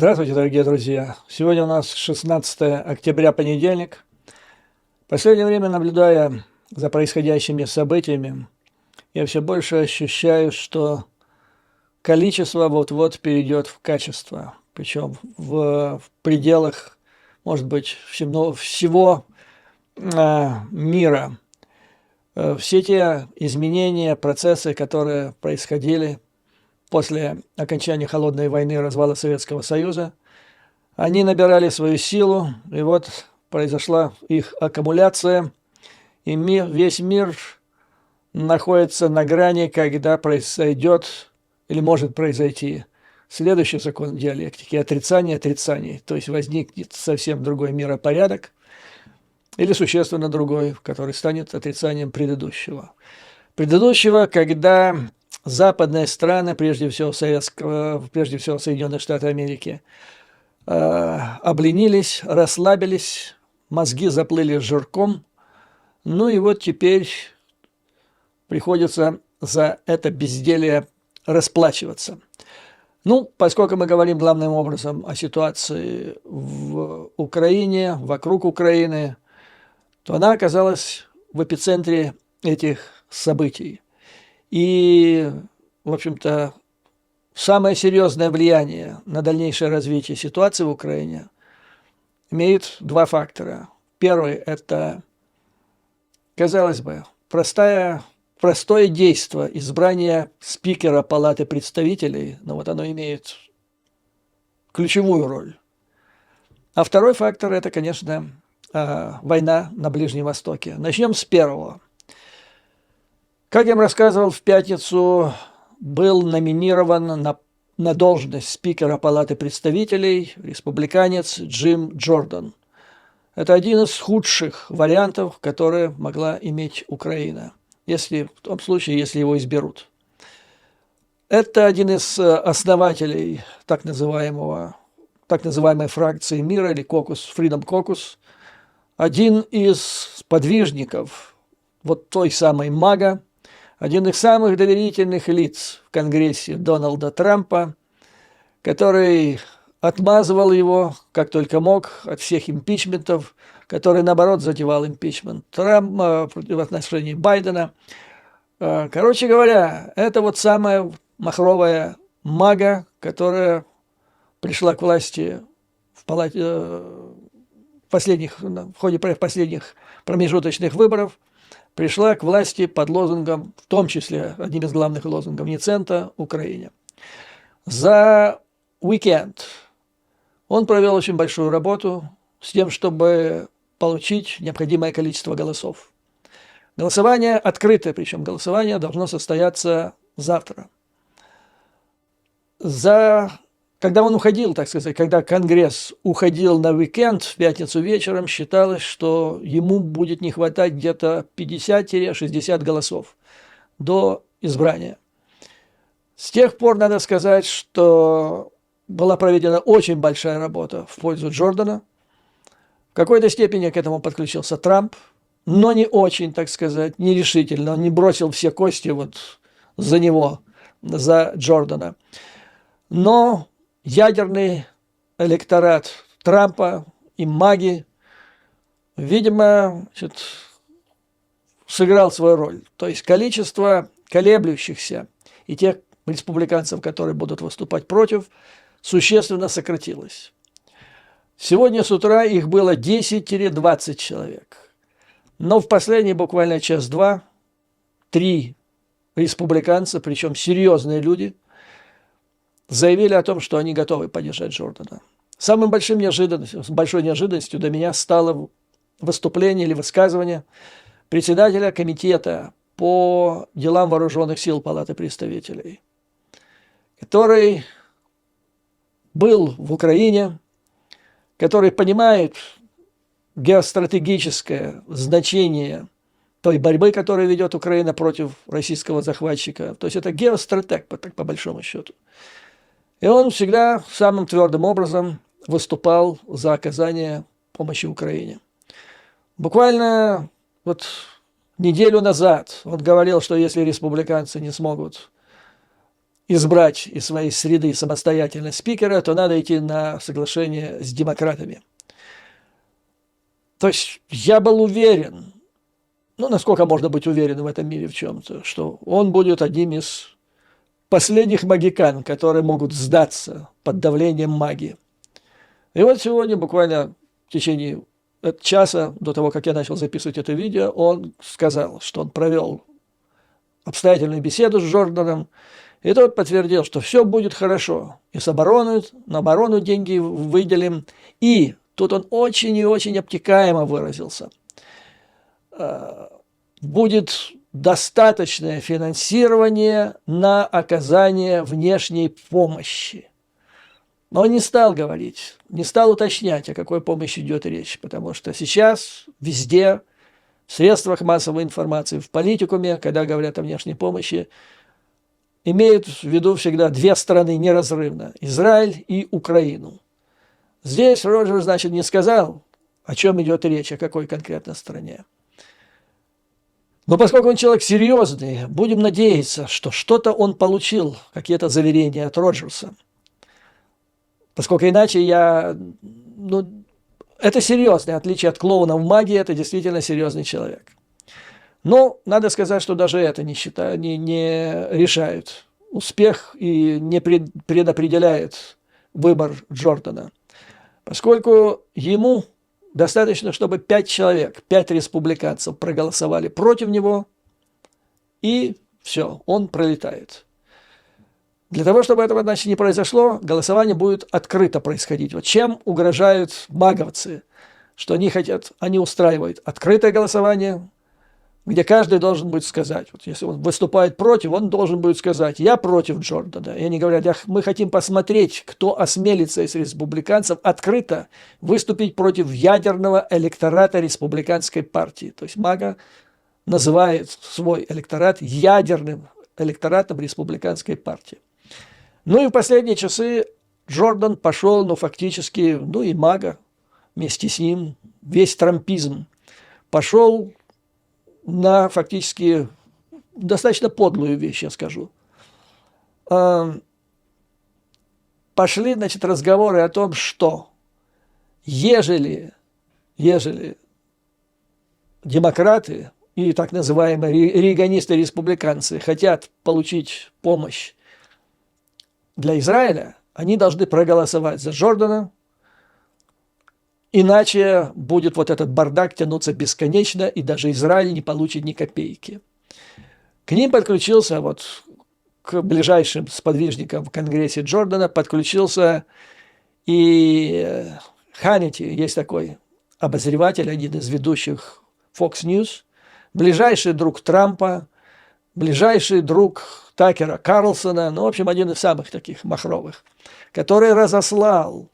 Здравствуйте, дорогие друзья! Сегодня у нас 16 октября, понедельник. В последнее время, наблюдая за происходящими событиями, я все больше ощущаю, что количество вот-вот перейдет в качество. Причем в пределах, может быть, всего мира. Все те изменения, процессы, которые происходили после окончания Холодной войны и развала Советского Союза, они набирали свою силу, и вот произошла их аккумуляция, и весь мир находится на грани, когда произойдет или может произойти следующий закон диалектики – отрицание отрицаний, то есть возникнет совсем другой миропорядок или существенно другой, который станет отрицанием предыдущего. Предыдущего, когда западные страны, прежде всего Соединенные Штаты Америки, обленились, расслабились, мозги заплыли жирком, ну и вот теперь приходится за это безделие расплачиваться. Ну, поскольку мы говорим главным образом о ситуации в Украине, вокруг Украины, то она оказалась в эпицентре этих событий. И, в общем-то, самое серьезное влияние на дальнейшее развитие ситуации в Украине имеют два фактора. Первый – это, казалось бы, простое действие избрания спикера Палаты представителей, но вот оно имеет ключевую роль. А второй фактор – это, конечно, война на Ближнем Востоке. Начнем с первого. Как я вам рассказывал, в пятницу был номинирован на должность спикера Палаты представителей республиканец Джим Джордан. Это один из худших вариантов, которые могла иметь Украина, в том случае, если его изберут. Это один из основателей так называемой фракции мира или Freedom Caucus, один из сподвижников вот той самой МАГА, один из самых доверительных лиц в Конгрессе Дональда Трампа, который отмазывал его, как только мог, от всех импичментов, который, наоборот, затевал импичмент Трампа в отношении Байдена. Короче говоря, это вот самая махровая МАГА, которая пришла к власти в ходе последних промежуточных выборов, пришла к власти под лозунгом, в том числе одним из главных лозунгов «Ницента Украине». За уикенд он провел очень большую работу с тем, чтобы получить необходимое количество голосов. Голосование открытое, причем голосование должно состояться завтра. Когда он уходил, так сказать, когда Конгресс уходил на уикенд в пятницу вечером, считалось, что ему будет не хватать где-то 50-60 голосов до избрания. С тех пор надо сказать, что была проведена очень большая работа в пользу Джордана. В какой-то степени к этому подключился Трамп, но не очень, так сказать, нерешительно. Он не бросил все кости вот за него, за Джордана. Но ядерный электорат Трампа и МАГи, видимо, сыграл свою роль. То есть количество колеблющихся и тех республиканцев, которые будут выступать против, существенно сократилось. Сегодня с утра их было 10-20 человек. Но в последний буквально час-два 3 республиканца, причем серьезные люди, заявили о том, что они готовы поддержать Джордана. Самой большой неожиданностью для меня стало выступление или высказывание председателя комитета по делам вооруженных сил Палаты представителей, который был в Украине, который понимает геостратегическое значение той борьбы, которую ведет Украина против российского захватчика. То есть это геостратег, по большому счету. И он всегда самым твердым образом выступал за оказание помощи Украине. Буквально вот неделю назад он говорил, что если республиканцы не смогут избрать из своей среды самостоятельно спикера, то надо идти на соглашение с демократами. То есть я был уверен, ну, насколько можно быть уверенным в этом мире в чем-то, что он будет одним из последних магикан, которые могут сдаться под давлением магии. И вот сегодня, буквально в течение часа до того, как я начал записывать это видео, он сказал, что он провел обстоятельную беседу с Джорданом, и тот подтвердил, что все будет хорошо, и с обороной, на оборону деньги выделим, и тут он очень и очень обтекаемо выразился, будет достаточное финансирование на оказание внешней помощи. Но он не стал говорить, не стал уточнять, о какой помощи идет речь, потому что сейчас везде, в средствах массовой информации, в политикуме, когда говорят о внешней помощи, имеют в виду всегда две страны неразрывно – Израиль и Украину. Здесь Роджерс, значит, не сказал, о чем идет речь, о какой конкретной стране. Но поскольку он человек серьезный, будем надеяться, что что-то он получил, какие-то заверения от Роджерса. Поскольку иначе это серьезное отличие от клоуна в магии, это действительно серьезный человек. Но надо сказать, что даже это не решает успех и не предопределяет выбор Джордана. Поскольку ему достаточно, чтобы 5 человек, 5 республиканцев проголосовали против него, и все, он пролетает. Для того, чтобы этого, значит, не произошло, голосование будет открыто происходить. Вот чем угрожают маговцы, что они хотят, они устраивают открытое голосование, где каждый должен будет сказать, вот если он выступает против, он должен будет сказать, я против Джордана. И они говорят, мы хотим посмотреть, кто осмелится из республиканцев открыто выступить против ядерного электората республиканской партии. То есть МАГА называет свой электорат ядерным электоратом республиканской партии. Ну и в последние часы Джордан пошел, фактически, и МАГА вместе с ним, весь трампизм пошел на фактически достаточно подлую вещь, я скажу. Пошли, значит, разговоры о том, что ежели демократы и так называемые рейганисты-республиканцы хотят получить помощь для Израиля, они должны проголосовать за Джордана, иначе будет вот этот бардак тянуться бесконечно, и даже Израиль не получит ни копейки. К ним подключился, к ближайшим сподвижникам в Конгрессе Джордана, подключился и Ханнити, есть такой обозреватель, один из ведущих Fox News, ближайший друг Трампа, ближайший друг Такера Карлсона, в общем, один из самых таких махровых, который разослал,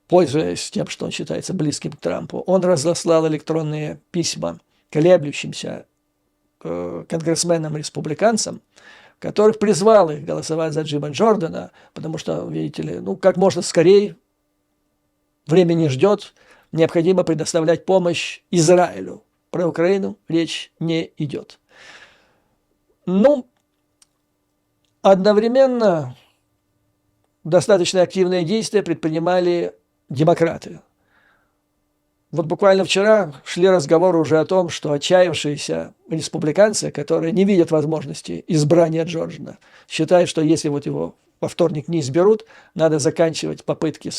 пользуясь тем, что он считается близким к Трампу, он разослал электронные письма колеблющимся конгрессменам-республиканцам, в которых призвал их голосовать за Джима Джордана, потому что, видите ли, как можно скорее, время не ждет, необходимо предоставлять помощь Израилю. Про Украину речь не идет. Одновременно достаточно активные действия предпринимали демократы. Буквально вчера шли разговоры уже о том, что отчаявшиеся республиканцы, которые не видят возможности избрания Джордана, считают, что если его во вторник не изберут, надо заканчивать попытки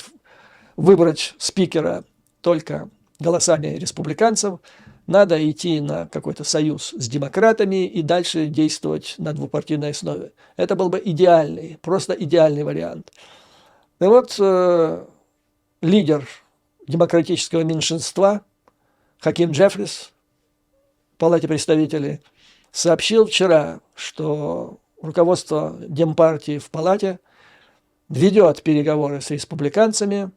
выбрать спикера только голосами республиканцев, надо идти на какой-то союз с демократами и дальше действовать на двупартийной основе. Это был бы идеальный, просто идеальный вариант. И лидер демократического меньшинства Хаким Джеффрис в Палате представителей сообщил вчера, что руководство Демпартии в Палате ведет переговоры с республиканцами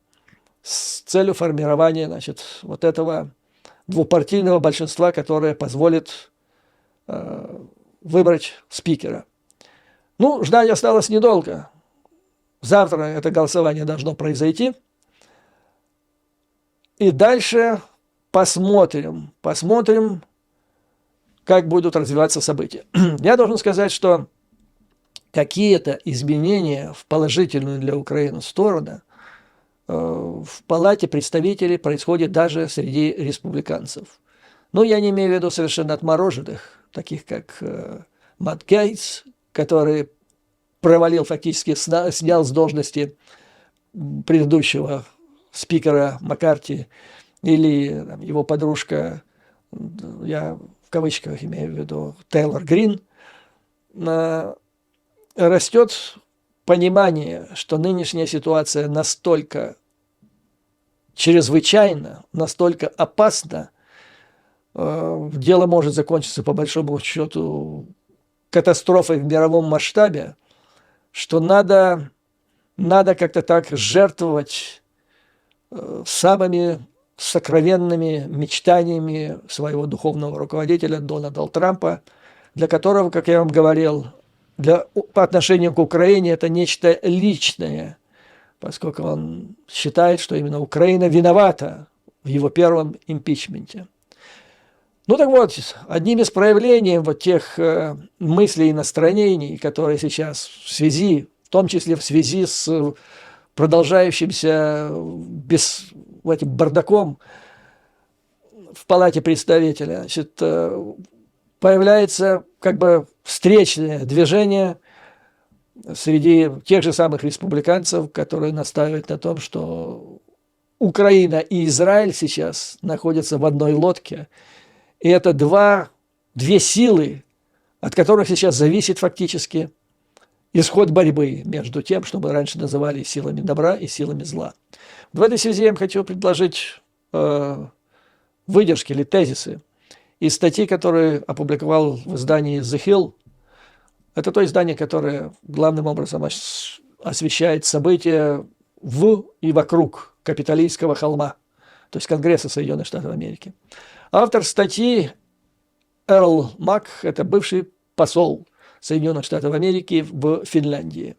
с целью формирования, этого двупартийного большинства, которое позволит выбрать спикера. Ждать осталось недолго. Завтра это голосование должно произойти. И дальше посмотрим, как будут развиваться события. Я должен сказать, что какие-то изменения в положительную для Украины сторону в Палате представителей происходят даже среди республиканцев. Но я не имею в виду совершенно отмороженных, таких как Матт Гейтс, который провалил, фактически снял с должности предыдущего спикера Маккарти, или там, его подружка, я в кавычках имею в виду, Тейлор Грин. Растет понимание, что нынешняя ситуация настолько чрезвычайна, настолько опасна, дело может закончиться по большому счету катастрофой в мировом масштабе, что надо как-то так жертвовать самыми сокровенными мечтаниями своего духовного руководителя Дональда Трампа, для которого, как я вам говорил, по отношению к Украине это нечто личное, поскольку он считает, что именно Украина виновата в его первом импичменте. Ну так вот, одним из проявлений вот тех мыслей и настроений, которые сейчас в том числе в связи с продолжающимся этим бардаком в Палате представителей, значит, появляется как бы встречное движение среди тех же самых республиканцев, которые настаивают на том, что Украина и Израиль сейчас находятся в одной лодке. И это две силы, от которых сейчас зависит фактически исход борьбы между тем, что мы раньше называли силами добра и силами зла. В этой связи я хочу предложить выдержки или тезисы из статьи, которые опубликовал в издании The Hill. Это то издание, которое главным образом освещает события в и вокруг Капитолийского холма, то есть Конгресса Соединенных Штатов Америки. Автор статьи Эрл Мак – это бывший посол Соединенных Штатов Америки в Финляндии.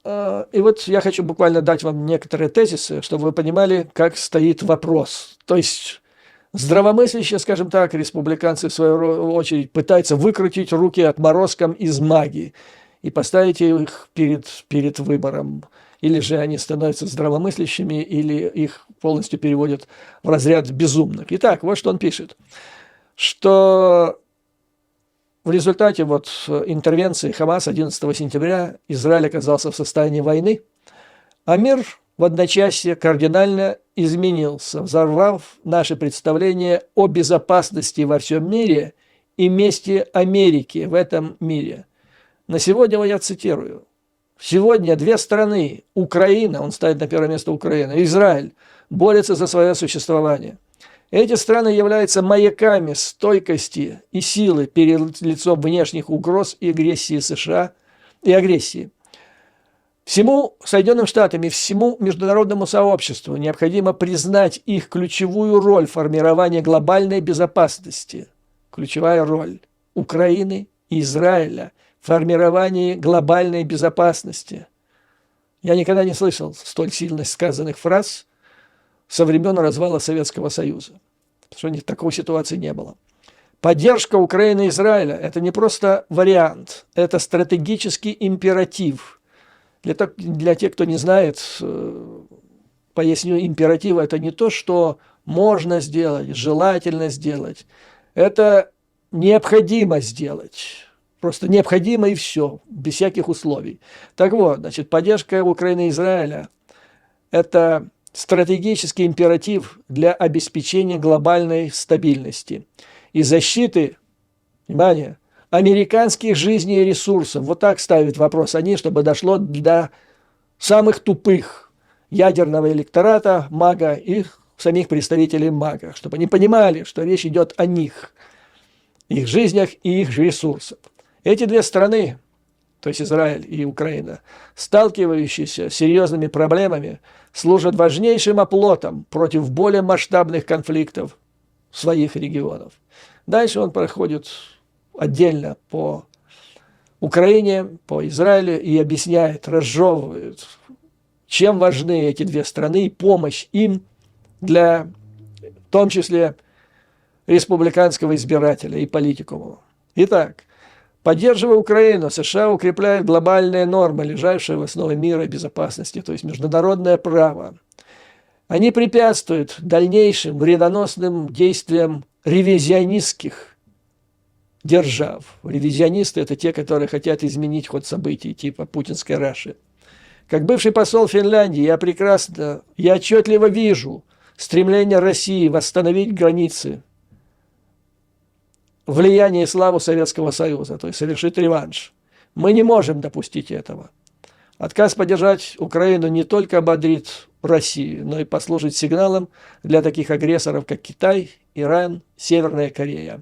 И вот я хочу буквально дать вам некоторые тезисы, чтобы вы понимали, как стоит вопрос. То есть здравомыслящие, скажем так, республиканцы, в свою очередь, пытаются выкрутить руки отморозкам из магии и поставить их перед выбором. Или же они становятся здравомыслящими, или их полностью переводят в разряд безумных. Итак, вот что он пишет, что в результате интервенции Хамас 11 сентября Израиль оказался в состоянии войны, а мир в одночасье кардинально изменился, взорвав наши представления о безопасности во всем мире и месте Америки в этом мире. На сегодня, я цитирую, сегодня две страны, Украина, он ставит на первое место Украину, и Израиль, борются за свое существование. Эти страны являются маяками стойкости и силы перед лицом внешних угроз и агрессии США и агрессии. Всему Соединенным Штатам и всему международному сообществу необходимо признать их ключевую роль в формировании глобальной безопасности. Ключевая роль Украины и Израиля в формировании глобальной безопасности. Я никогда не слышал столь сильно сказанных фраз со времен развала Советского Союза, потому что такой ситуации не было. Поддержка Украины и Израиля – это не просто вариант, это стратегический императив. Для тех, кто не знает, поясню, императив – это не то, что можно сделать, желательно сделать. Это необходимо сделать. Просто необходимо и все, без всяких условий. Так вот, значит, поддержка Украины и Израиля – это стратегический императив для обеспечения глобальной стабильности и защиты, внимание, американских жизней и ресурсов. Вот так ставят вопрос они, чтобы дошло до самых тупых ядерного электората, МАГА и самих представителей МАГА, чтобы они понимали, что речь идет о них, их жизнях и их ресурсах. Эти две страны, то есть Израиль и Украина, сталкивающиеся с серьезными проблемами, служат важнейшим оплотом против более масштабных конфликтов своих регионов. Дальше он проходит отдельно по Украине, по Израилю и объясняет, разжевывает, чем важны эти две страны и помощь им для, в том числе, республиканского избирателя и политикума. Итак, Поддерживая Украину, США укрепляют глобальные нормы, лежащие в основе мира и безопасности, то есть международное право. Они препятствуют дальнейшим вредоносным действиям ревизионистских держав. Ревизионисты – это те, которые хотят изменить ход событий, типа путинской Раши. Как бывший посол Финляндии, я отчетливо вижу стремление России восстановить границы, влияние и славу Советского Союза, то есть совершить реванш. Мы не можем допустить этого. Отказ поддержать Украину не только ободрит Россию, но и послужит сигналом для таких агрессоров, как Китай, Иран, Северная Корея.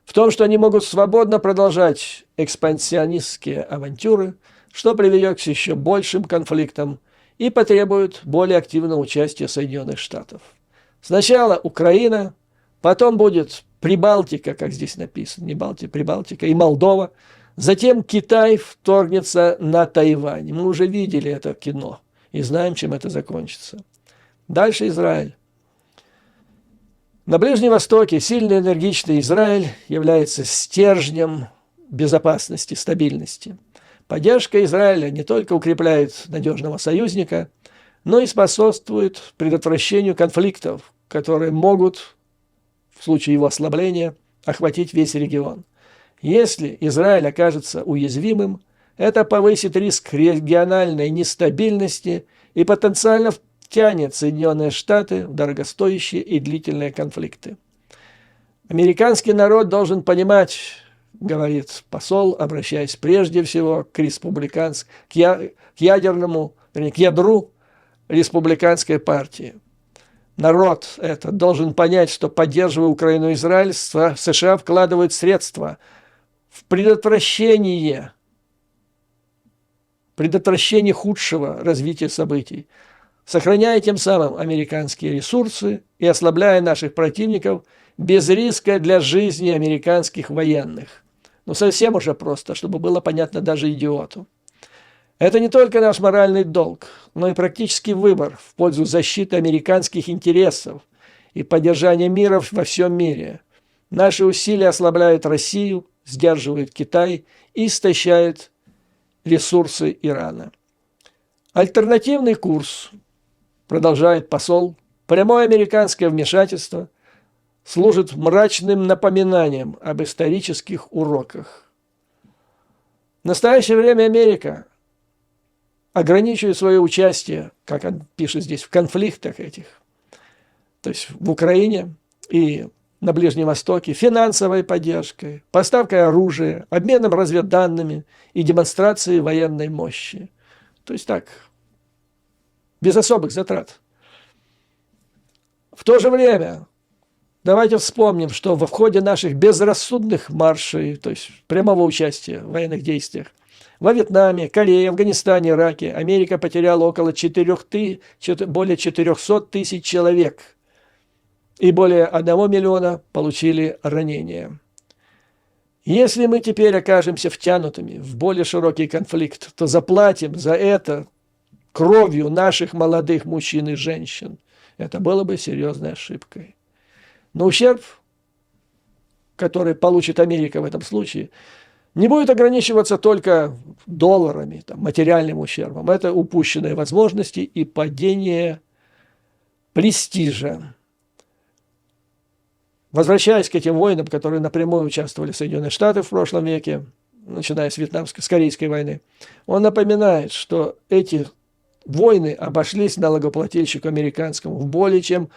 В том, что они могут свободно продолжать экспансионистские авантюры, что приведет к еще большим конфликтам и потребует более активного участия Соединенных Штатов. Сначала Украина, потом будет Прибалтика, как здесь написано, не Балтия, Прибалтика, и Молдова. Затем Китай вторгнется на Тайвань. Мы уже видели это кино и знаем, чем это закончится. Дальше Израиль. На Ближнем Востоке сильный энергичный Израиль является стержнем безопасности, стабильности. Поддержка Израиля не только укрепляет надежного союзника, но и способствует предотвращению конфликтов, которые могут, в случае его ослабления, охватить весь регион. Если Израиль окажется уязвимым, это повысит риск региональной нестабильности и потенциально втянет Соединенные Штаты в дорогостоящие и длительные конфликты. Американский народ должен понимать, говорит посол, обращаясь прежде всего к ядру республиканской партии. Народ этот должен понять, что, поддерживая Украину и Израиль, США вкладывают средства в предотвращение худшего развития событий, сохраняя тем самым американские ресурсы и ослабляя наших противников без риска для жизни американских военных. Ну, совсем уже просто, чтобы было понятно даже идиоту. Это не только наш моральный долг, но и практический выбор в пользу защиты американских интересов и поддержания мира во всем мире. Наши усилия ослабляют Россию, сдерживают Китай и истощают ресурсы Ирана. Альтернативный курс, продолжает посол, прямое американское вмешательство служит мрачным напоминанием об исторических уроках. В настоящее время Америка ограничивает свое участие, как он пишет здесь, в конфликтах этих, то есть в Украине и на Ближнем Востоке, финансовой поддержкой, поставкой оружия, обменом разведданными и демонстрацией военной мощи. То есть так, без особых затрат. В то же время давайте вспомним, что в ходе наших безрассудных маршей, то есть прямого участия в военных действиях, во Вьетнаме, Корее, Афганистане, Ираке Америка потеряла более 400 тысяч человек, и более 1 миллиона получили ранения. Если мы теперь окажемся втянутыми в более широкий конфликт, то заплатим за это кровью наших молодых мужчин и женщин. Это было бы серьезной ошибкой. Но ущерб, который получит Америка в этом случае, не будет ограничиваться только долларами, материальным ущербом. Это упущенные возможности и падение престижа. Возвращаясь к этим войнам, которые напрямую участвовали Соединенные Штаты в прошлом веке, начиная с Корейской войны, он напоминает, что эти войны обошлись налогоплательщику американскому в более чем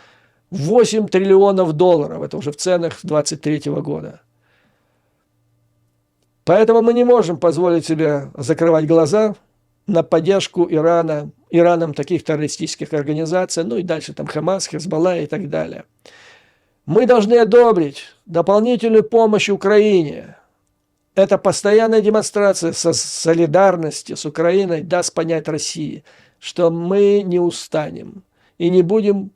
8 триллионов долларов. Это уже в ценах 2023 года. Поэтому мы не можем позволить себе закрывать глаза на поддержку Ираном таких террористических организаций, ну и дальше там Хамас, Хезболла и так далее. Мы должны одобрить дополнительную помощь Украине. Эта постоянная демонстрация солидарности с Украиной даст понять России, что мы не устанем и не будем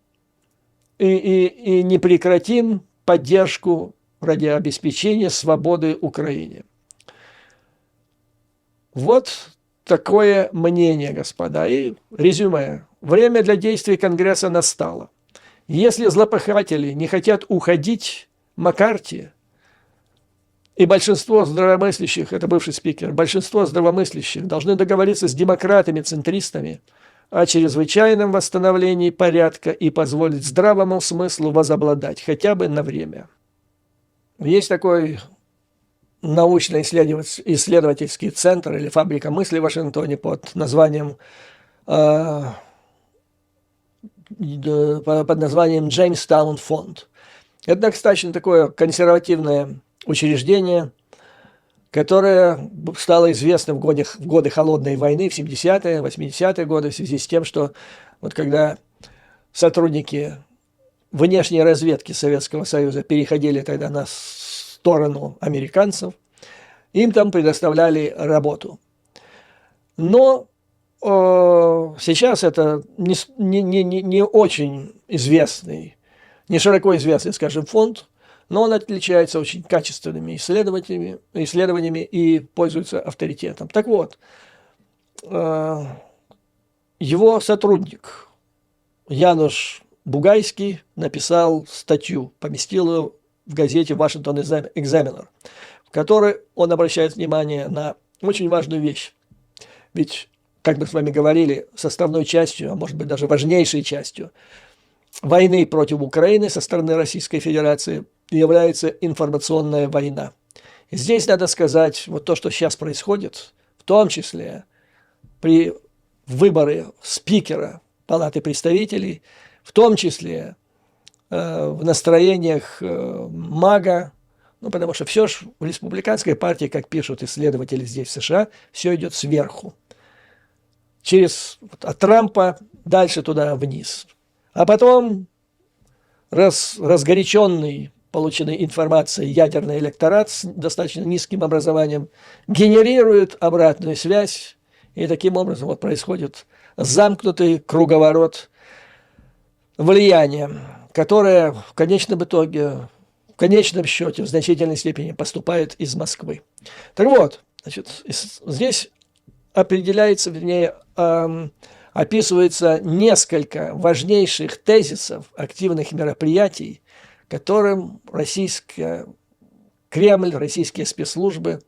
и не прекратим поддержку ради обеспечения свободы Украине. Вот такое мнение, господа. И резюме. Время для действий Конгресса настало. Если злопыхатели не хотят уходить, Маккарти И большинство здравомыслящих, это бывший спикер, большинство здравомыслящих должны договориться с демократами, центристами о чрезвычайном восстановлении порядка и позволить здравому смыслу возобладать хотя бы на время. Есть такой научно-исследовательский центр или фабрика мысли в Вашингтоне под названием Джеймстаун фонд. Это достаточно такое консервативное учреждение, которое стало известно в годы Холодной войны, в 70-е, 80-е годы, в связи с тем, что вот когда сотрудники внешней разведки Советского Союза переходили тогда на сторону американцев, им там предоставляли работу. Но сейчас это не очень известный, не широко известный, скажем, фонд, но он отличается очень качественными исследованиями и пользуется авторитетом. Так вот, его сотрудник Януш Бугайский написал статью, поместил ее в газете Washington Examiner, в которой он обращает внимание на очень важную вещь. Ведь, как мы с вами говорили, составной частью, а может быть даже важнейшей частью войны против Украины со стороны Российской Федерации является информационная война. И здесь надо сказать, вот то, что сейчас происходит, в том числе при выборе спикера Палаты представителей, в том числе в настроениях МАГА, ну, потому что все же в республиканской партии, как пишут исследователи здесь, в США, все идет сверху. От Трампа дальше туда вниз. А потом разгоряченный, полученной информацией ядерный электорат с достаточно низким образованием генерирует обратную связь, и таким образом вот происходит замкнутый круговорот влияния, которое в конечном итоге, в конечном счете, в значительной степени поступает из Москвы. Так вот, значит, здесь определяется, вернее, описывается несколько важнейших тезисов активных мероприятий, которым Кремль, российские спецслужбы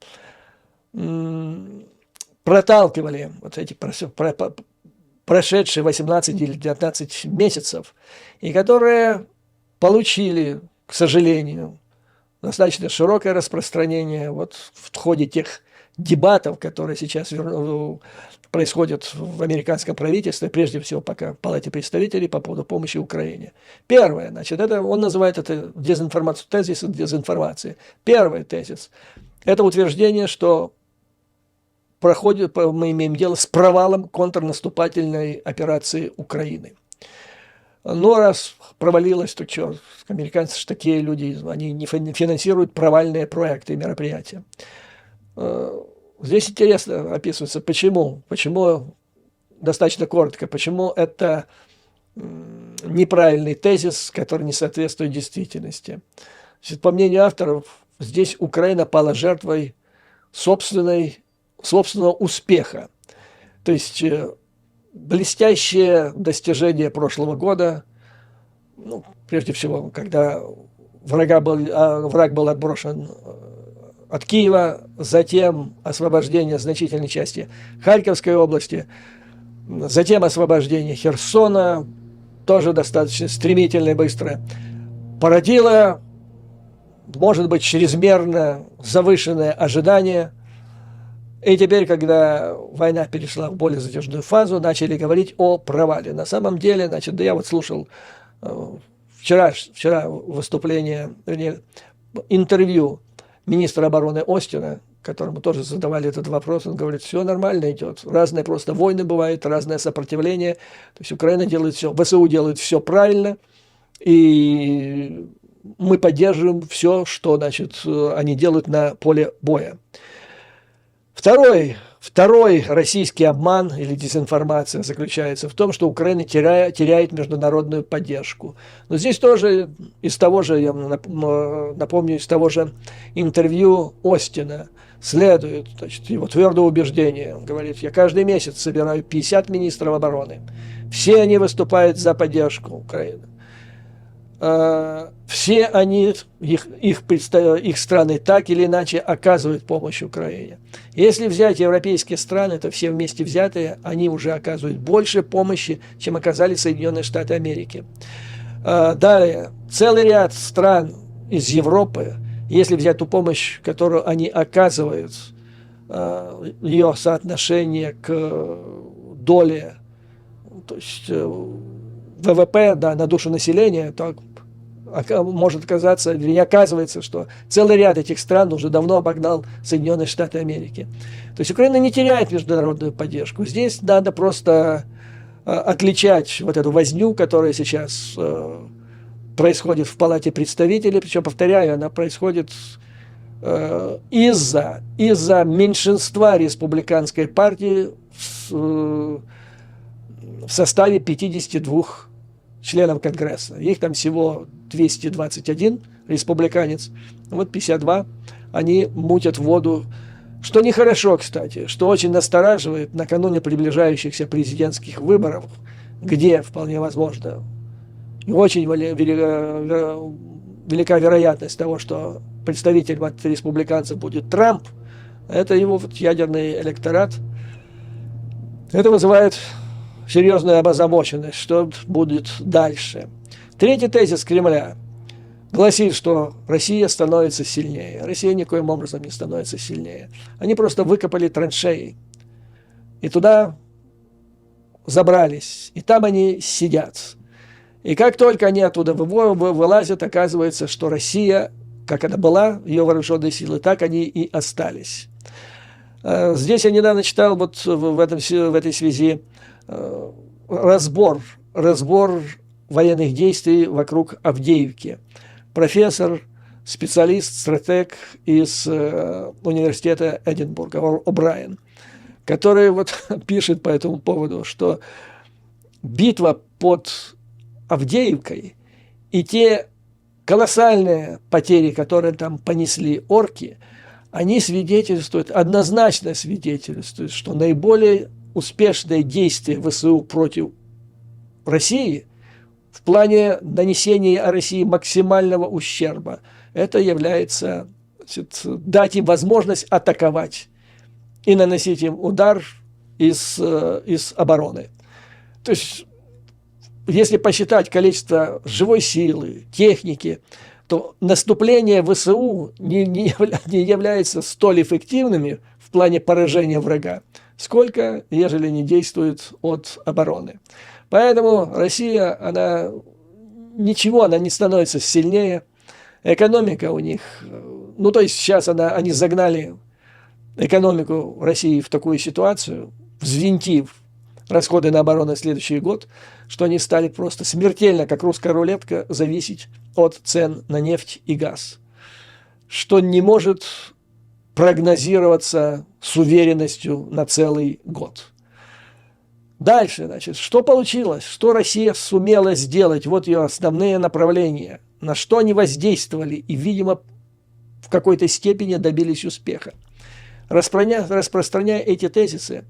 проталкивали вот эти прошедшие 18 или 19 месяцев, и которые получили, к сожалению, достаточно широкое распространение вот в ходе тех дебатов, которые сейчас происходят в американском правительстве, прежде всего пока в Палате представителей по поводу помощи Украине. Первое, значит, он называет это тезис дезинформации. Первый тезис – это утверждение, что мы имеем дело с провалом контрнаступательной операции Украины. Но раз провалилось, то что, американцы же такие люди, они не финансируют провальные проекты и мероприятия. Здесь интересно описывается, почему достаточно коротко, почему это неправильный тезис, который не соответствует действительности. Значит, по мнению авторов, здесь Украина пала жертвой собственного успеха. То есть блестящее достижение прошлого года, ну, прежде всего, когда враг был отброшен от Киева, затем освобождение значительной части Харьковской области, затем освобождение Херсона, тоже достаточно стремительно и быстро, породило, может быть, чрезмерно завышенное ожидание. И теперь, когда война перешла в более затяжную фазу, начали говорить о провале. На самом деле, значит, да я вот слушал вчера выступление, вернее, интервью министра обороны Остина, которому тоже задавали этот вопрос. Он говорит, все нормально идет, разные просто войны бывают, разное сопротивление. То есть Украина делает все, ВСУ делает все правильно, и мы поддерживаем все, что, значит, они делают на поле боя. Второй российский обман или дезинформация заключается в том, что Украина теряет международную поддержку. Но здесь тоже из того же, я напомню, из того же интервью Остина следует, значит, его твердое убеждение. Он говорит, я каждый месяц собираю 50 министров обороны. Все они выступают за поддержку Украины. все они, их страны так или иначе оказывают помощь Украине. Если взять европейские страны, то все вместе взятые, они уже оказывают больше помощи, чем оказали Соединенные Штаты Америки. Далее, целый ряд стран из Европы, если взять ту помощь, которую они оказывают, ее соотношение к доле, то есть ВВП, да, на душу населения, то может оказаться, или оказывается, что целый ряд этих стран уже давно обогнал Соединенные Штаты Америки. То есть Украина не теряет международную поддержку. Здесь надо просто отличать вот эту возню, которая сейчас происходит в Палате представителей, причем, повторяю, она происходит из-за меньшинства республиканской партии в составе 52 членов Конгресса. Их там всего 221 республиканец, вот 52, они мутят воду, что нехорошо, кстати, что очень настораживает накануне приближающихся президентских выборов, где, вполне возможно, и очень велика вероятность того, что представителем от республиканцев будет Трамп, это его вот ядерный электорат. Это вызывает серьезную озабоченность, что будет дальше. Третий тезис Кремля гласит, что Россия становится сильнее. Россия никоим образом не становится сильнее. Они просто выкопали траншеи и туда забрались, и там они сидят. И как только они оттуда вылазят, оказывается, что Россия, как она была, ее вооруженные силы, так они и остались. Здесь я недавно читал вот в этой связи разбор военных действий вокруг Авдеевки. Профессор, специалист, стратег из университета Эдинбурга О'Брайен, который вот пишет по этому поводу, что битва под Авдеевкой и те колоссальные потери, которые там понесли орки, они свидетельствуют, однозначно свидетельствуют, что наиболее успешное действие ВСУ против России в плане нанесения России максимального ущерба, это является, значит, дать им возможность атаковать и наносить им удар из обороны. То есть, если посчитать количество живой силы, техники, то наступление ВСУ не является столь эффективными в плане поражения врага, сколько, ежели не действует от обороны. Поэтому Россия, она не становится сильнее. Экономика у них, ну то есть сейчас они загнали экономику России в такую ситуацию, взвинтив расходы на оборону на следующий год, что они стали просто смертельно, как русская рулетка, зависеть от цен на нефть и газ, что не может прогнозироваться с уверенностью на целый год. Дальше, значит, что получилось? Что Россия сумела сделать? Вот ее основные направления, на что они воздействовали и, видимо, в какой-то степени добились успеха. Распространяя эти тезисы,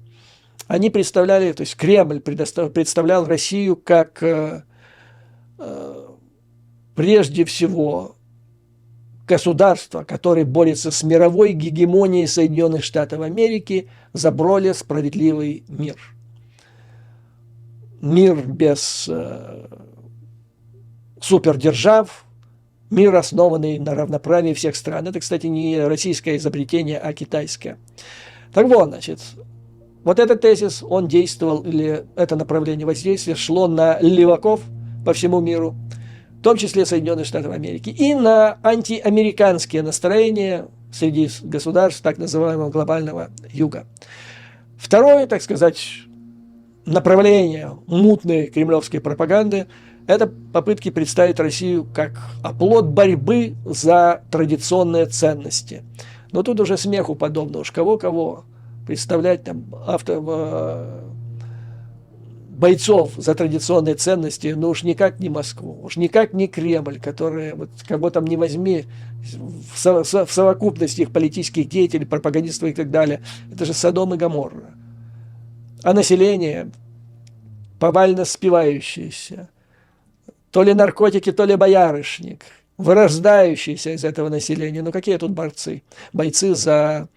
они представляли, то есть Кремль представлял Россию как прежде всего государство, которое борется с мировой гегемонией Соединенных Штатов Америки за более справедливый мир. Мир без супердержав, мир, основанный на равноправии всех стран. Это, кстати, не российское изобретение, а китайское. Так вот, значит, вот этот тезис, он действовал, или это направление воздействия шло на леваков по всему миру, в том числе Соединенных Штатов Америки, и на антиамериканские настроения среди государств так называемого глобального юга. Второе, так сказать, направление мутной кремлевской пропаганды – это попытки представить Россию как оплот борьбы за традиционные ценности. Но тут уже смеху подобно, уж кого-кого представлять там бойцов за традиционные ценности, но уж никак не Москву, уж никак не Кремль, которые, вот, кого там не возьми, в совокупности их политических деятелей, пропагандистов и так далее, это же Содом и Гоморра. А население повально спивающееся, то ли наркотики, то ли боярышник, вырождающиеся из этого населения. Ну, какие тут борцы? Бойцы за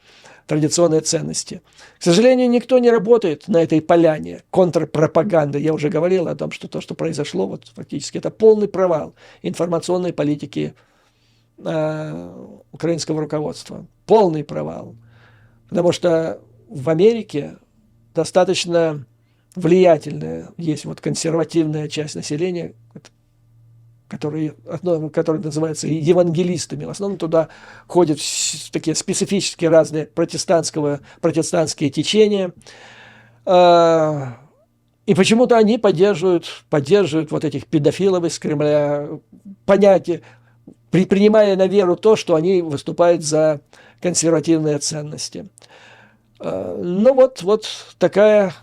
традиционные ценности. К сожалению, никто не работает на этой поляне контрпропаганды. Я уже говорил о том, что то, что произошло, вот фактически это полный провал информационной политики украинского руководства. Полный провал. Потому что в Америке достаточно влиятельная есть вот консервативная часть населения, которые называются евангелистами. В основном туда ходят такие специфические разные протестантские течения. И почему-то они поддерживают вот этих педофилов из Кремля, принимая на веру то, что они выступают за консервативные ценности. Ну вот такая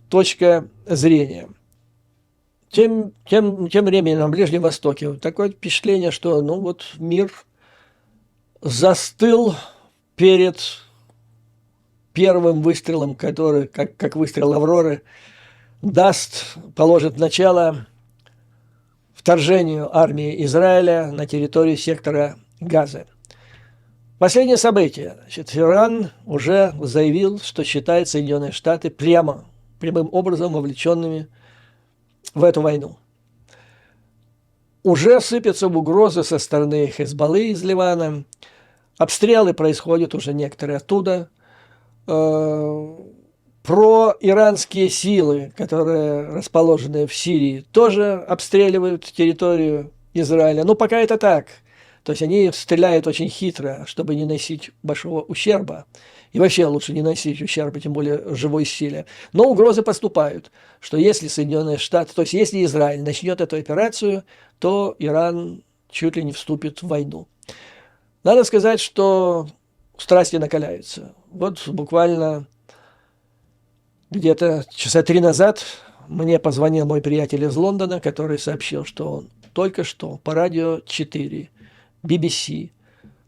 точка зрения. Тем временем на Ближнем Востоке такое впечатление, что мир застыл перед первым выстрелом, который, как выстрел «Авроры», положит начало вторжению армии Израиля на территорию сектора Газы. Последнее событие. Иран уже заявил, что считает Соединенные Штаты прямым образом вовлеченными в эту войну. Уже сыпятся угрозы со стороны Хезболлы из Ливана. Обстрелы происходят уже некоторые оттуда. Проиранские силы, которые расположены в Сирии, тоже обстреливают территорию Израиля. Но пока это так. То есть они стреляют очень хитро, чтобы не носить большого ущерба. И вообще лучше не носить ущерба, тем более живой силе. Но угрозы поступают, что если Соединенные Штаты, то есть если Израиль начнет эту операцию, то Иран чуть ли не вступит в войну. Надо сказать, что страсти накаляются. Вот буквально где-то часа 3 назад мне позвонил мой приятель из Лондона, который сообщил, что он только что по радио 4, BBC,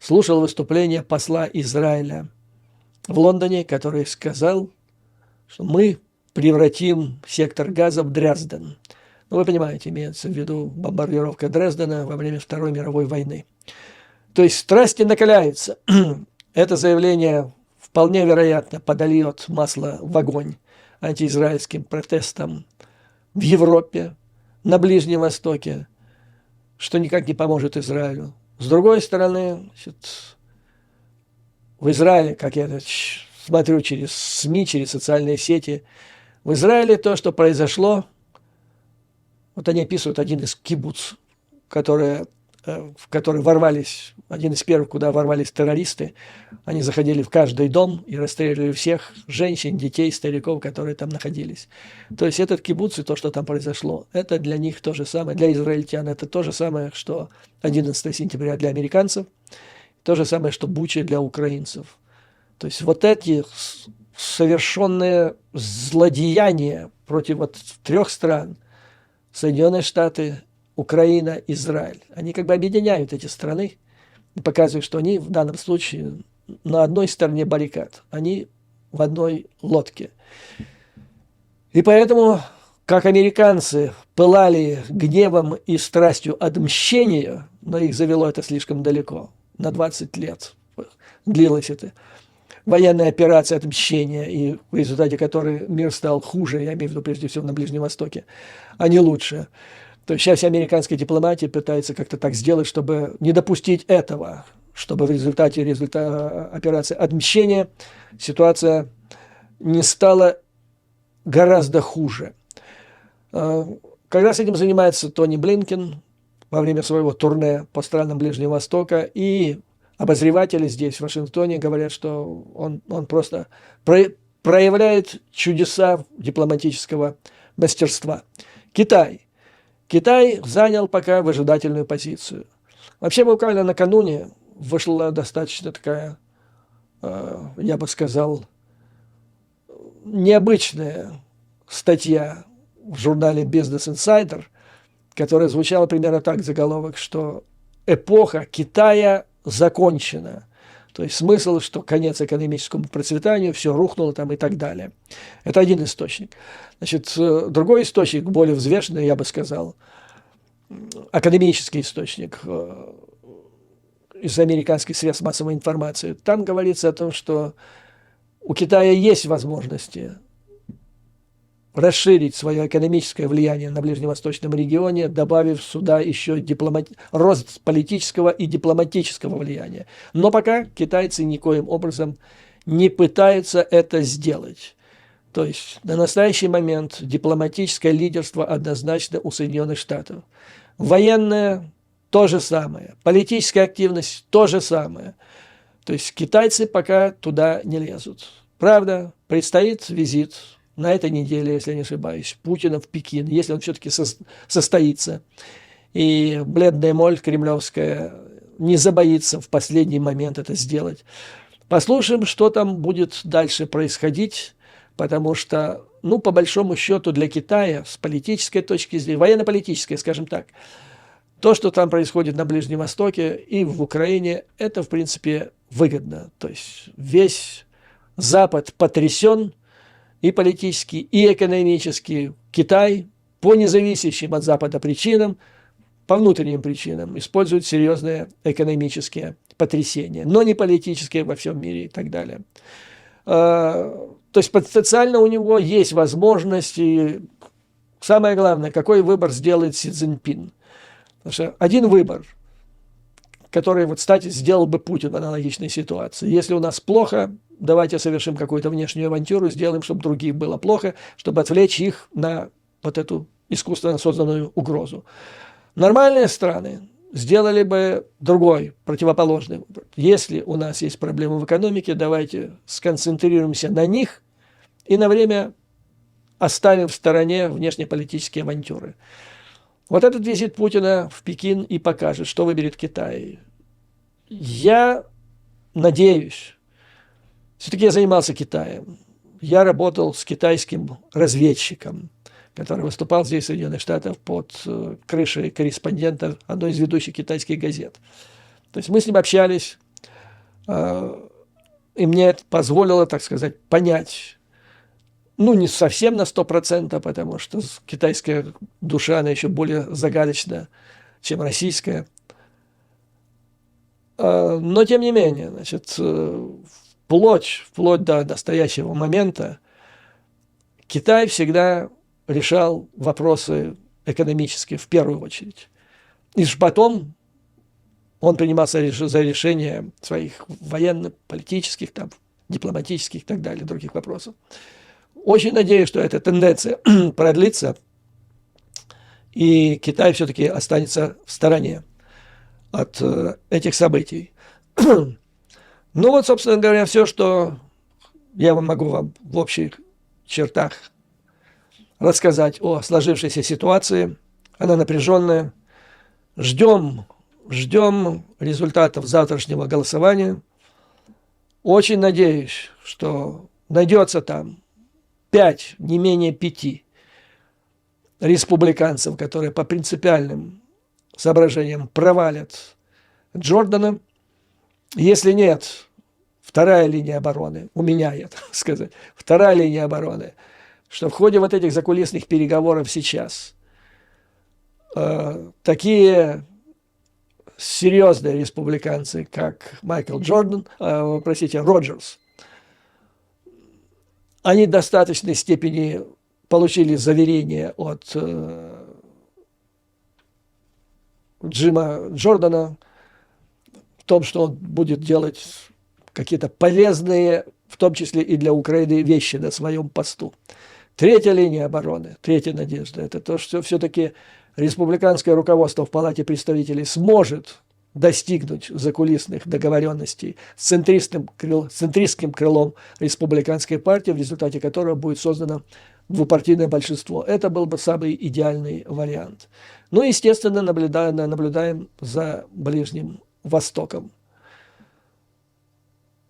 слушал выступление посла Израиля в Лондоне, который сказал, что мы превратим сектор Газа в Дрезден. Ну, вы понимаете, имеется в виду бомбардировка Дрездена во время Второй мировой войны. То есть страсти накаляются. Это заявление вполне вероятно подольет масло в огонь антиизраильским протестам в Европе, на Ближнем Востоке, что никак не поможет Израилю. С другой стороны, в Израиле, как я смотрю через СМИ, через социальные сети, в Израиле то, что произошло, вот они описывают один из кибуц, в который ворвались, один из первых, куда ворвались террористы. Они заходили в каждый дом и расстреливали всех женщин, детей, стариков, которые там находились. То есть этот кибуц и то, что там произошло, это для них то же самое, для израильтян это то же самое, что 11 сентября для американцев, то же самое, что Буча для украинцев. То есть вот эти совершенные злодеяния против вот 3 стран, Соединенные Штаты, Украина, Израиль, они как бы объединяют эти страны и показывают, что они в данном случае на одной стороне баррикад, они в одной лодке. И поэтому, как американцы пылали гневом и страстью отмщения, но их завело это слишком далеко, на 20 лет длилась эта военная операция отмщения, и в результате которой мир стал хуже, я имею в виду прежде всего на Ближнем Востоке, а не лучше. То есть сейчас американская дипломатия пытается как-то так сделать, чтобы не допустить этого, чтобы в результате операции отмщения ситуация не стала гораздо хуже. Как раз этим занимается Тони Блинкен во время своего турне по странам Ближнего Востока, и обозреватели здесь, в Вашингтоне, говорят, что он просто проявляет чудеса дипломатического мастерства. Китай занял пока выжидательную позицию. Вообще, буквально накануне вышла достаточно такая, я бы сказал, необычная статья в журнале Business Insider, которая звучала примерно так, заголовок, что эпоха Китая закончена. То есть смысл, что конец экономическому процветанию, все рухнуло там и так далее. Это один источник. Значит, другой источник, более взвешенный, я бы сказал, академический источник, из американских средств массовой информации, там говорится о том, что у Китая есть возможности расширить свое экономическое влияние на ближневосточном регионе, добавив сюда еще рост политического и дипломатического влияния. Но пока китайцы никоим образом не пытаются это сделать. То есть на настоящий момент дипломатическое лидерство однозначно у Соединенных Штатов. Военное – то же самое. Политическая активность – то же самое. То есть китайцы пока туда не лезут. Правда, предстоит визит на этой неделе, если не ошибаюсь, Путина в Пекин, если он все-таки состоится. И бледная моль кремлевская не забоится в последний момент это сделать. Послушаем, что там будет дальше происходить, потому что, ну, по большому счету для Китая с политической точки зрения, военно-политической, скажем так, то, что там происходит на Ближнем Востоке и в Украине, это, в принципе, выгодно. То есть весь Запад потрясен и политически, и экономически. Китай по независящим от Запада причинам, по внутренним причинам, использует серьезные экономические потрясения, но не политические во всем мире и так далее. То есть потенциально у него есть возможность, и самое главное, какой выбор сделает Си Цзиньпин. Потому что один выбор, который, вот, кстати, сделал бы Путин в аналогичной ситуации. Если у нас плохо, давайте совершим какую-то внешнюю авантюру, сделаем, чтобы другим было плохо, чтобы отвлечь их на вот эту искусственно созданную угрозу. Нормальные страны сделали бы другой, противоположный выбор. Если у нас есть проблемы в экономике, давайте сконцентрируемся на них и на время оставим в стороне внешнеполитические авантюры. Вот этот визит Путина в Пекин и покажет, что выберет Китай. Я надеюсь, все-таки я занимался Китаем. Я работал с китайским разведчиком, который выступал здесь, в Соединенных Штатах, под крышей корреспондента одной из ведущих китайских газет. То есть мы с ним общались, и мне это позволило, так сказать, понять, ну, не совсем на 100%, потому что китайская душа, она еще более загадочна, чем российская. Но, тем не менее, значит, вплоть до настоящего момента Китай всегда решал вопросы экономические в первую очередь. И потом он принимался за решение своих военно-политических, там, дипломатических и так далее, других вопросов. Очень надеюсь, что эта тенденция продлится, и Китай все-таки останется в стороне от этих событий. Ну вот, собственно говоря, все, что я могу вам в общих чертах рассказать о сложившейся ситуации. Она напряженная. Ждем результатов завтрашнего голосования. Очень надеюсь, что найдется там 5, не менее 5 республиканцев, которые по принципиальным соображениям провалят Джордана. Если нет, вторая линия обороны, у меня, я так сказать, вторая линия обороны, что в ходе вот этих закулисных переговоров сейчас такие серьезные республиканцы, как Роджерс, они в достаточной степени получили заверение от Джима Джордана в том, что он будет делать какие-то полезные, в том числе и для Украины, вещи на своем посту. Третья линия обороны, третья надежда, это то, что все-таки республиканское руководство в Палате представителей сможет достигнуть закулисных договоренностей с центристским крылом республиканской партии, в результате которого будет создано двупартийное большинство. Это был бы самый идеальный вариант. Ну, естественно, наблюдаем за Ближним Востоком.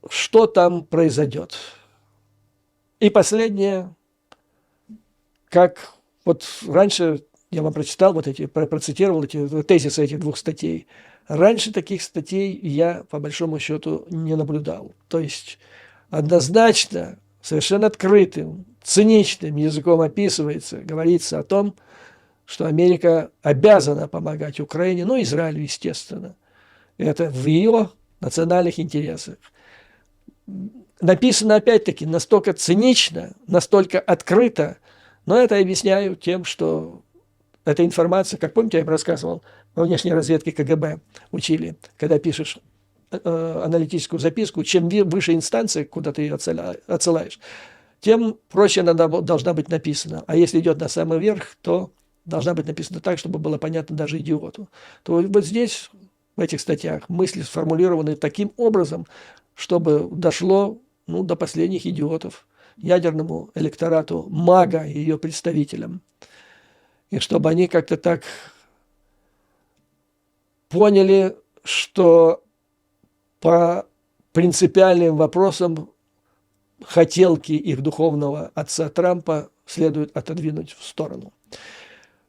Что там произойдет? И последнее, как вот раньше я вам процитировал эти тезисы этих 2 статей. Раньше таких статей я, по большому счету, не наблюдал. То есть однозначно, совершенно открытым, циничным языком говорится о том, что Америка обязана помогать Украине, ну, Израилю, естественно. Это в ее национальных интересах. Написано, опять-таки, настолько цинично, настолько открыто, но это объясняю тем, что эта информация, как помните, я им рассказывал, во внешней разведке КГБ учили, когда пишешь аналитическую записку, чем выше инстанция, куда ты ее отсылаешь, тем проще она должна быть написана. А если идет на самый верх, то должна быть написана так, чтобы было понятно даже идиоту. То вот здесь, в этих статьях, мысли сформулированы таким образом, чтобы дошло до последних идиотов, ядерному электорату, МАГА и ее представителям. И чтобы они как-то так поняли, что по принципиальным вопросам хотелки их духовного отца Трампа следует отодвинуть в сторону.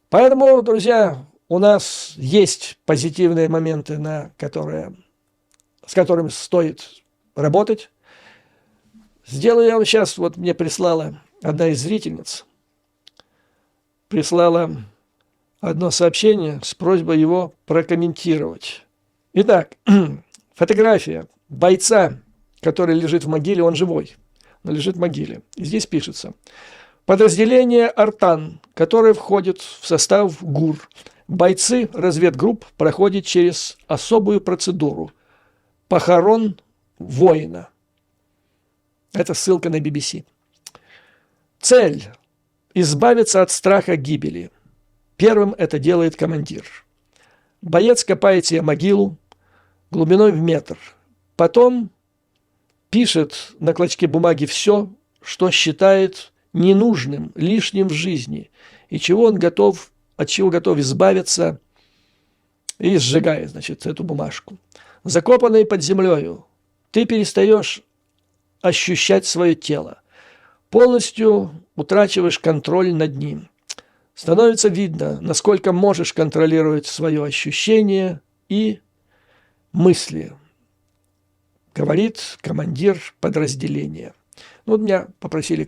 Поэтому, друзья, у нас есть позитивные моменты, с которыми стоит работать. Сделаю я вам сейчас, вот мне прислала одна из зрительниц, прислала одно сообщение с просьбой его прокомментировать. Итак, фотография бойца, который лежит в могиле, он живой, но лежит в могиле. И здесь пишется: подразделение «Артан», которое входит в состав ГУР, бойцы разведгрупп проходят через особую процедуру похорон воина. Это ссылка на BBC. Цель – избавиться от страха гибели. Первым это делает командир. Боец копает себе могилу глубиной в метр. Потом пишет на клочке бумаги все, что считает ненужным, лишним в жизни, и от чего готов избавиться, и сжигает, значит, эту бумажку. Закопанный под землею, ты перестаешь ощущать свое тело, полностью утрачиваешь контроль над ним. Становится видно, насколько можешь контролировать свое ощущение и мысли, говорит командир подразделения. Вот меня попросили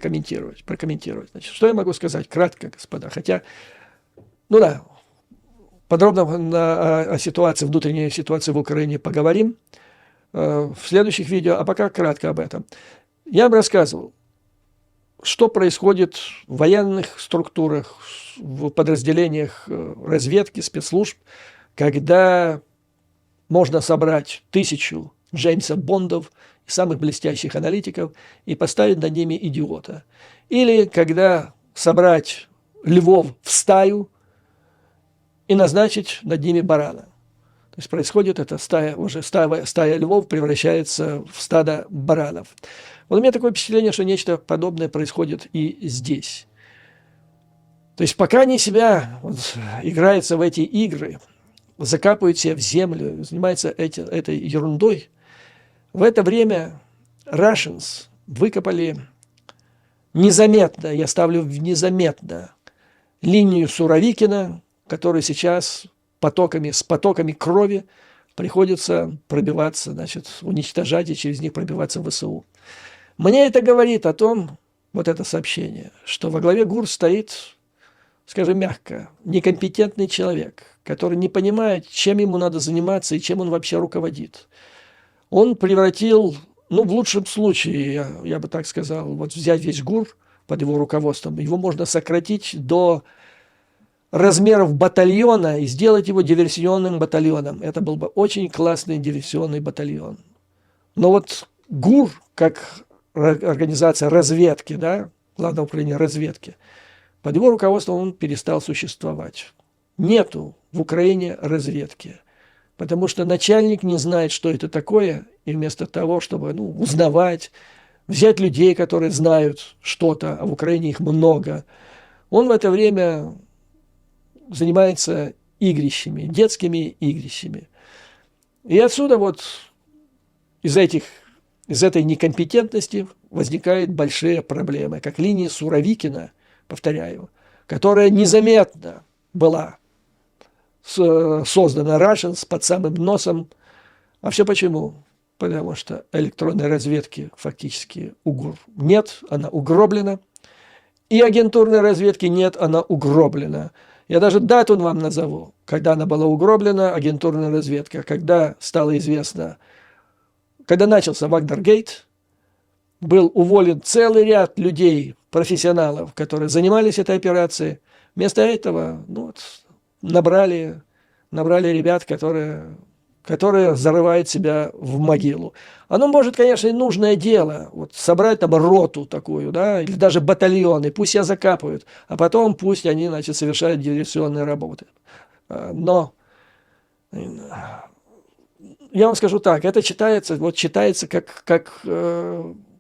прокомментировать. Значит, что я могу сказать? Кратко, господа. Хотя, подробно о ситуации, внутренней ситуации в Украине поговорим в следующих видео, а пока кратко об этом. Я вам рассказывал, что происходит в военных структурах, в подразделениях разведки, спецслужб, когда можно собрать 1000 Джеймса Бондов и самых блестящих аналитиков и поставить над ними идиота. Или когда собрать львов в стаю и назначить над ними барана. То есть происходит это, стая львов превращается в стадо баранов. Вот у меня такое впечатление, что нечто подобное происходит и здесь. То есть пока они играются в эти игры, закапывают себя в землю, занимаются этой ерундой, в это время Russians выкопали незаметно, я ставлю в незаметно, линию Суровикина, которая сейчас с потоками крови приходится пробиваться, уничтожать и через них пробиваться в ВСУ. Мне это говорит о том, вот это сообщение, что во главе ГУР стоит, скажем мягко, некомпетентный человек, который не понимает, чем ему надо заниматься и чем он вообще руководит. Он превратил, в лучшем случае, я бы так сказал, вот взять весь ГУР под его руководством, его можно сократить до размеров батальона и сделать его диверсионным батальоном. Это был бы очень классный диверсионный батальон. Но вот ГУР, как организация разведки, Главное управление разведки, под его руководством он перестал существовать. Нету в Украине разведки, потому что начальник не знает, что это такое, и вместо того, чтобы узнавать, взять людей, которые знают что-то, а в Украине их много, он в это время занимается игрищами, детскими игрищами. И отсюда из этой некомпетентности возникают большие проблемы, как линия Суровикина, повторяю, которая незаметно была создана Russians под самым носом. А все почему? Потому что электронной разведки фактически нет, она угроблена. И агентурной разведки нет, она угроблена. Я даже дату вам назову, когда она была угроблена, агентурная разведка, когда стало известно, когда начался Вагнергейт, был уволен целый ряд людей, профессионалов, которые занимались этой операцией. Вместо этого набрали ребят, которые зарывают себя в могилу. Оно может, конечно, и нужное дело, собрать там роту такую, да, или даже батальоны, пусть себя закапывают, а потом пусть они, совершают диверсионные работы. Но я вам скажу так, это читается как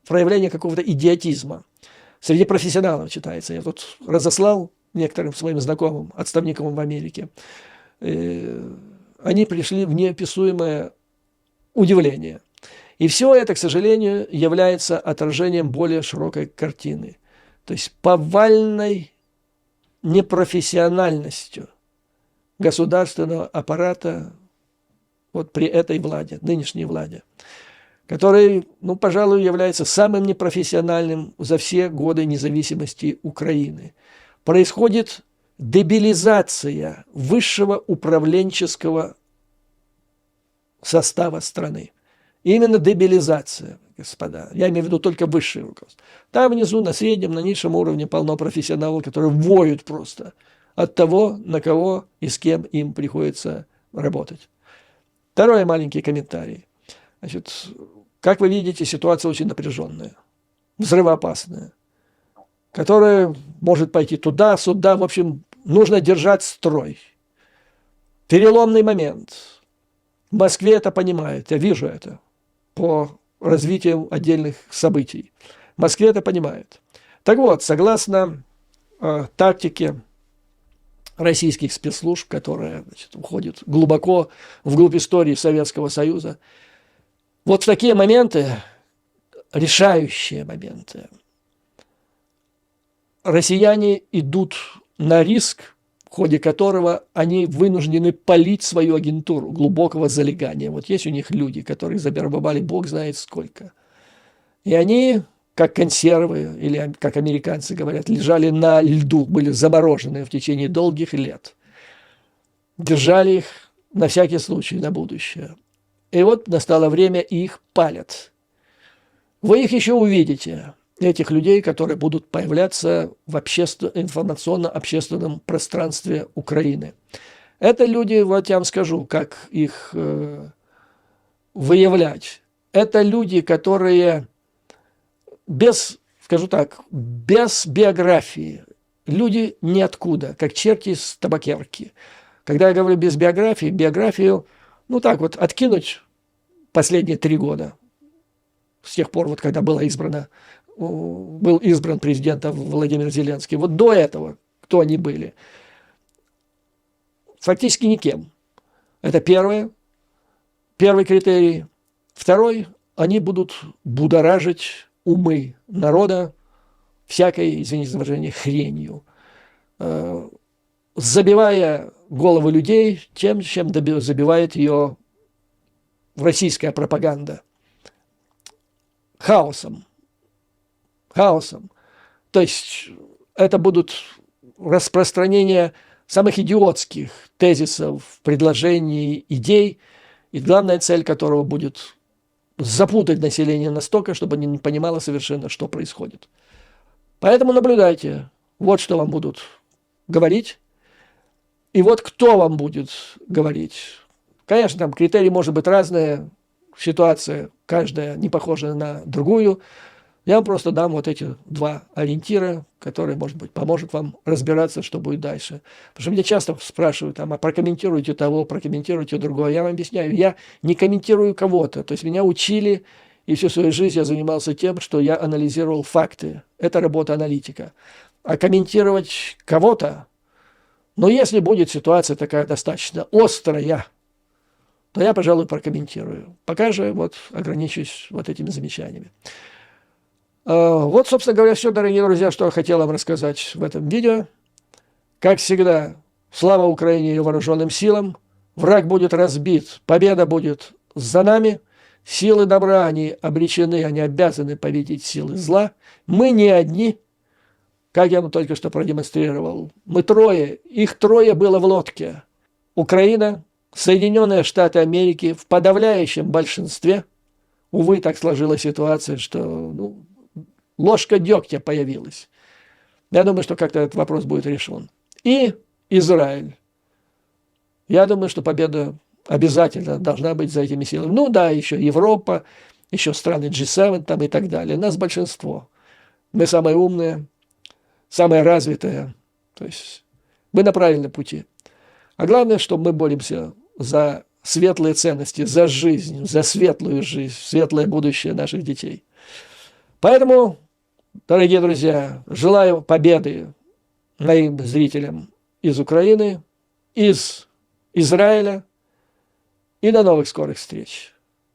проявление какого-то идиотизма. Среди профессионалов читается. Я тут разослал некоторым своим знакомым, отставникам в Америке. Они пришли в неописуемое удивление. И все это, к сожалению, является отражением более широкой картины. То есть повальной непрофессиональностью государственного аппарата при этой власти, нынешней власти, который, пожалуй, является самым непрофессиональным за все годы независимости Украины. Происходит дебилизация высшего управленческого состава страны. Именно дебилизация, господа. Я имею в виду только высшее руководство. Там внизу, на среднем, на низшем уровне полно профессионалов, которые воют просто от того, на кого и с кем им приходится работать. Второй маленький комментарий. Как вы видите, ситуация очень напряженная, взрывоопасная, которая может пойти туда-сюда. В общем, нужно держать строй. Переломный момент. В Москве это понимают, я вижу это по развитию отдельных событий. В Москве это понимают. Так вот, согласно тактике российских спецслужб, которая уходит глубоко вглубь истории Советского Союза, в такие моменты, решающие моменты, россияне идут на риск, в ходе которого они вынуждены палить свою агентуру глубокого залегания. Есть у них люди, которые завербовали бог знает сколько. И они, как консервы, или, как американцы говорят, лежали на льду, были заморожены в течение долгих лет. Держали их на всякий случай, на будущее. И настало время, и их палят. Вы их еще увидите, этих людей, которые будут появляться в информационно-общественном пространстве Украины. Это люди, я вам скажу, как их выявлять. Это люди, которые без биографии, люди ниоткуда, как черти с табакерки. Когда я говорю без биографии, биографию, откинуть последние 3 года, с тех пор, когда был избран президентом Владимир Зеленский. До этого кто они были? Фактически никем. Это первый критерий. Второй, они будут будоражить умы народа всякой, извините за выражение, хренью, забивая головы людей тем, чем забивает ее российская пропаганда. Хаосом. То есть это будут распространение самых идиотских тезисов, предложений, идей, и главная цель которого будет запутать население настолько, чтобы они не понимало совершенно, что происходит. Поэтому наблюдайте. Что вам будут говорить, и кто вам будет говорить. Конечно, там критерии может быть разные, ситуация каждая не похожа на другую. Я вам просто дам эти 2 ориентира, которые, может быть, поможет вам разбираться, что будет дальше. Потому что меня часто спрашивают, прокомментируйте того, прокомментируйте другое. Я вам объясняю, я не комментирую кого-то. То есть меня учили, и всю свою жизнь я занимался тем, что я анализировал факты. Это работа аналитика. А комментировать кого-то, если будет ситуация такая достаточно острая, то я, пожалуй, прокомментирую. Пока же ограничусь этими замечаниями. Собственно говоря, все, дорогие друзья, что я хотел вам рассказать в этом видео. Как всегда, слава Украине и вооруженным силам. Враг будет разбит, победа будет за нами. Силы добра, они обречены, они обязаны победить силы зла. Мы не одни. как я вам только что продемонстрировал. Мы трое, их трое было в лодке. Украина, Соединенные Штаты Америки в подавляющем большинстве. Увы, так сложилась ситуация, что ложка дегтя появилась. Я думаю, что как-то этот вопрос будет решен. И Израиль. Я думаю, что победа обязательно должна быть за этими силами. Ну да, еще Европа, еще страны G7 там и так далее. Нас большинство. Мы самые умные, самые развитые. То есть мы на правильном пути. А главное, что мы боремся за светлые ценности, за жизнь, за светлую жизнь, светлое будущее наших детей. Поэтому, дорогие друзья, желаю победы моим зрителям из Украины, из Израиля, и до новых скорых встреч.